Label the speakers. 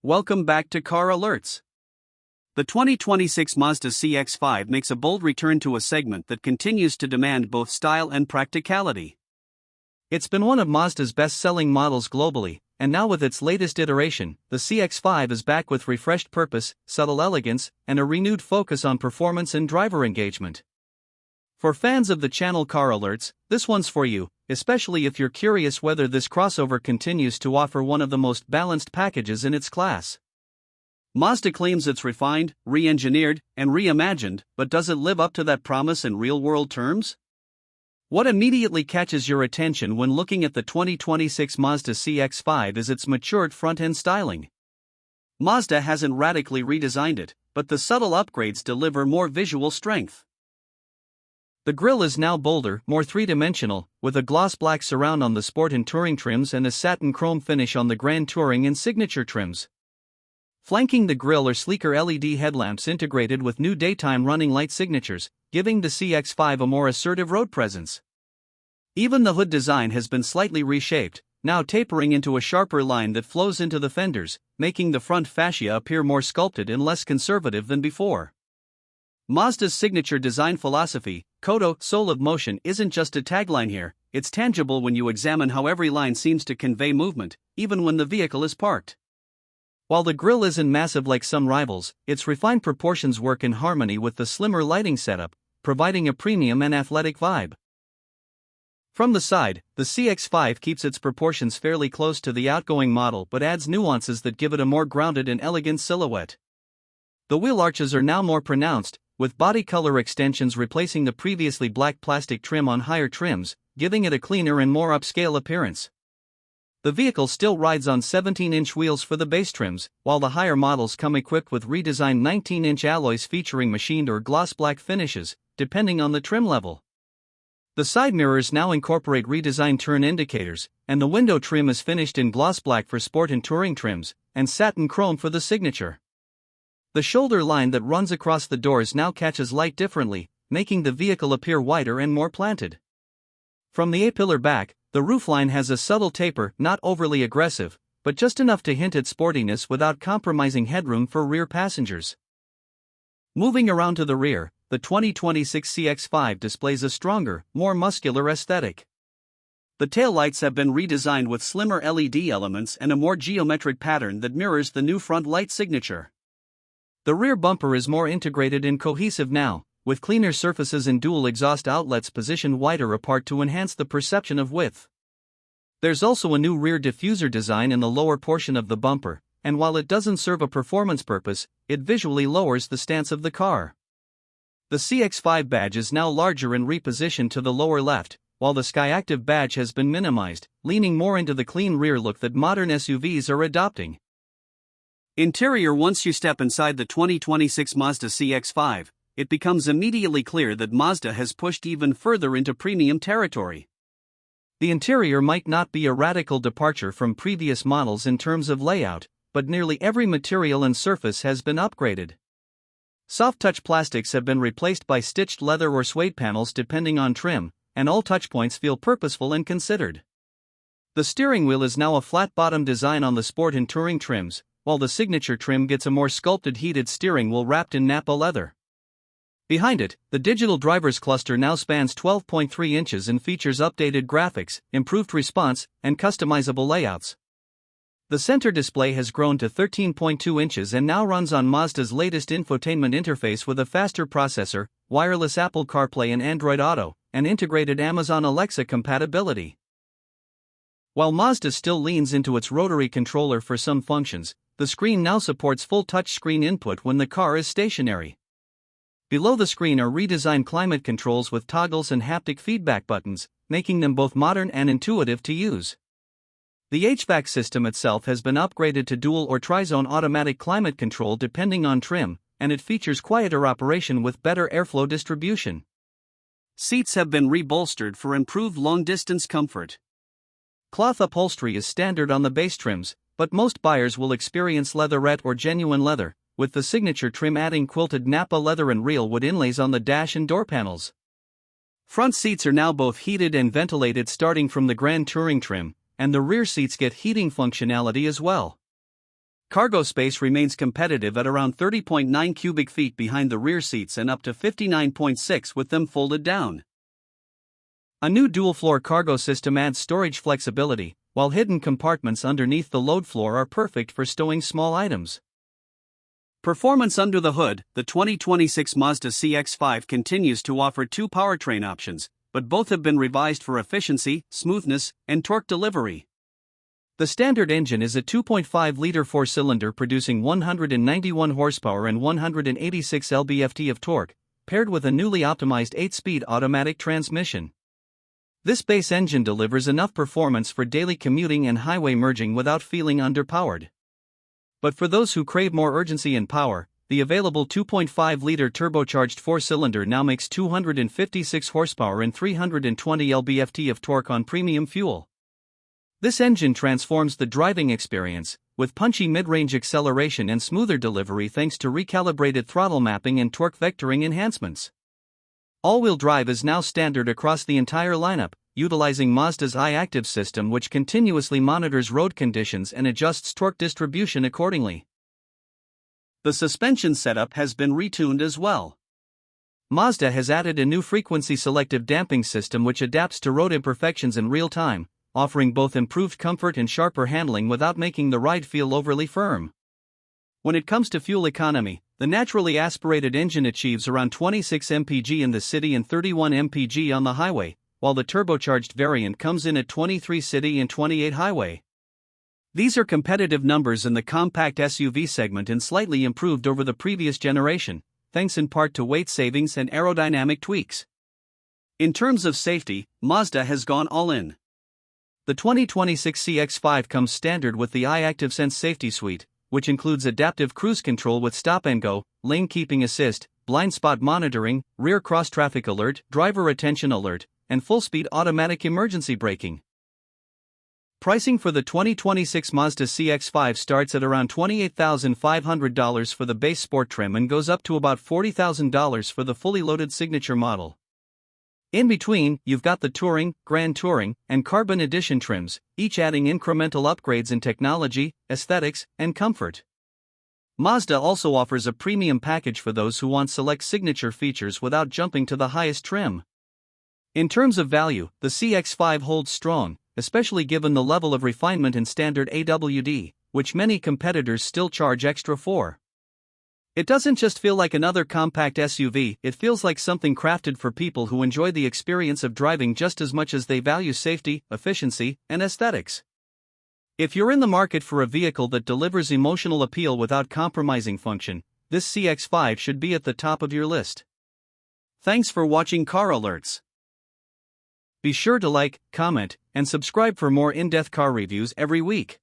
Speaker 1: welcome back to Car Alerts. The 2026 Mazda CX-5 makes a bold return to a segment that continues to demand both style and practicality. It's been one of Mazda's best-selling models globally, and now with its latest iteration, the CX-5 is back with refreshed purpose, subtle elegance, and a renewed focus on performance and driver engagement. For fans of the channel Car Alerts, this one's for you, especially if you're curious whether this crossover continues to offer one of the most balanced packages in its class. Mazda claims it's refined, re-engineered, and reimagined, but does it live up to that promise in real-world terms? What immediately catches your attention when looking at the 2026 Mazda CX-5 is its matured front-end styling. Mazda hasn't radically redesigned it, but the subtle upgrades deliver more visual strength. The grille is now bolder, more three-dimensional, with a gloss black surround on the Sport and Touring trims and a satin chrome finish on the Grand Touring and Signature trims. Flanking the grille are sleeker LED headlamps integrated with new daytime running light signatures, giving the CX-5 a more assertive road presence. Even the hood design has been slightly reshaped, now tapering into a sharper line that flows into the fenders, making the front fascia appear more sculpted and less conservative than before. Mazda's signature design philosophy, Kodo, Soul of Motion, isn't just a tagline here, it's tangible when you examine how every line seems to convey movement, even when the vehicle is parked. While the grille isn't massive like some rivals, its refined proportions work in harmony with the slimmer lighting setup, providing a premium and athletic vibe. From the side, the CX-5 keeps its proportions fairly close to the outgoing model but adds nuances that give it a more grounded and elegant silhouette. The wheel arches are now more pronounced, with body color extensions replacing the previously black plastic trim on higher trims, giving it a cleaner and more upscale appearance. The vehicle still rides on 17-inch wheels for the base trims, while the higher models come equipped with redesigned 19-inch alloys featuring machined or gloss black finishes, depending on the trim level. The side mirrors now incorporate redesigned turn indicators, and the window trim is finished in gloss black for Sport and Touring trims, and satin chrome for the Signature. The shoulder line that runs across the doors now catches light differently, making the vehicle appear wider and more planted. From the A-pillar back, the roofline has a subtle taper, not overly aggressive, but just enough to hint at sportiness without compromising headroom for rear passengers. Moving around to the rear, the 2026 CX-5 displays a stronger, more muscular aesthetic. The taillights have been redesigned with slimmer LED elements and a more geometric pattern that mirrors the new front light signature. The rear bumper is more integrated and cohesive now, with cleaner surfaces and dual exhaust outlets positioned wider apart to enhance the perception of width. There's also a new rear diffuser design in the lower portion of the bumper, and while it doesn't serve a performance purpose, it visually lowers the stance of the car. The CX-5 badge is now larger and repositioned to the lower left, while the SkyActiv badge has been minimized, leaning more into the clean rear look that modern SUVs are adopting. Interior. Once you step inside the 2026 Mazda CX-5, it becomes immediately clear that Mazda has pushed even further into premium territory. The interior might not be a radical departure from previous models in terms of layout, but nearly every material and surface has been upgraded. Soft-touch plastics have been replaced by stitched leather or suede panels depending on trim, and all touchpoints feel purposeful and considered. The steering wheel is now a flat-bottom design on the Sport and Touring trims, while the Signature trim gets a more sculpted heated steering wheel wrapped in Nappa leather. Behind it, the digital driver's cluster now spans 12.3 inches and features updated graphics, improved response, and customizable layouts. The center display has grown to 13.2 inches and now runs on Mazda's latest infotainment interface with a faster processor, wireless Apple CarPlay and Android Auto, and integrated Amazon Alexa compatibility. While Mazda still leans into its rotary controller for some functions, the screen now supports full touchscreen input when the car is stationary. Below the screen are redesigned climate controls with toggles and haptic feedback buttons, making them both modern and intuitive to use. The HVAC system itself has been upgraded to dual or tri-zone automatic climate control depending on trim, and it features quieter operation with better airflow distribution. Seats have been rebolstered for improved long-distance comfort. Cloth upholstery is standard on the base trims, but most buyers will experience leatherette or genuine leather, with the Signature trim adding quilted Nappa leather and real wood inlays on the dash and door panels. Front seats are now both heated and ventilated starting from the Grand Touring trim, and the rear seats get heating functionality as well. Cargo space remains competitive at around 30.9 cubic feet behind the rear seats and up to 59.6 with them folded down. A new dual-floor cargo system adds storage flexibility, while hidden compartments underneath the load floor are perfect for stowing small items. Performance under the hood. The 2026 Mazda CX-5 continues to offer two powertrain options, but both have been revised for efficiency, smoothness, and torque delivery. The standard engine is a 2.5-liter four-cylinder producing 191 horsepower and 186 lb-ft of torque, paired with a newly optimized 8-speed automatic transmission. This base engine delivers enough performance for daily commuting and highway merging without feeling underpowered. But for those who crave more urgency and power, the available 2.5-liter turbocharged four-cylinder now makes 256 horsepower and 320 lb-ft of torque on premium fuel. This engine transforms the driving experience, with punchy mid-range acceleration and smoother delivery thanks to recalibrated throttle mapping and torque vectoring enhancements. All-wheel drive is now standard across the entire lineup, utilizing Mazda's iActive system, which continuously monitors road conditions and adjusts torque distribution accordingly. The suspension setup has been retuned as well. Mazda has added a new frequency-selective damping system which adapts to road imperfections in real time, offering both improved comfort and sharper handling without making the ride feel overly firm. When it comes to fuel economy, the naturally aspirated engine achieves around 26 mpg in the city and 31 mpg on the highway, while the turbocharged variant comes in at 23 city and 28 highway. These are competitive numbers in the compact SUV segment and slightly improved over the previous generation, thanks in part to weight savings and aerodynamic tweaks. In terms of safety, Mazda has gone all in. The 2026 CX-5 comes standard with the iActive Sense safety suite, which includes adaptive cruise control with stop and go, lane keeping assist, blind spot monitoring, rear cross traffic alert, driver attention alert, and full-speed automatic emergency braking. Pricing for the 2026 Mazda CX-5 starts at around $28,500 for the base sport trim and goes up to about $40,000 for the fully loaded signature model. In between, you've got the Touring, Grand Touring, and Carbon Edition trims, each adding incremental upgrades in technology, aesthetics, and comfort. Mazda also offers a premium package for those who want select signature features without jumping to the highest trim. In terms of value, the CX-5 holds strong, especially given the level of refinement in standard AWD, which many competitors still charge extra for. It doesn't just feel like another compact SUV, it feels like something crafted for people who enjoy the experience of driving just as much as they value safety, efficiency, and aesthetics. If you're in the market for a vehicle that delivers emotional appeal without compromising function, this CX-5 should be at the top of your list. Thanks for watching Car Alerts. Be sure to like, comment, and subscribe for more in-depth car reviews every week.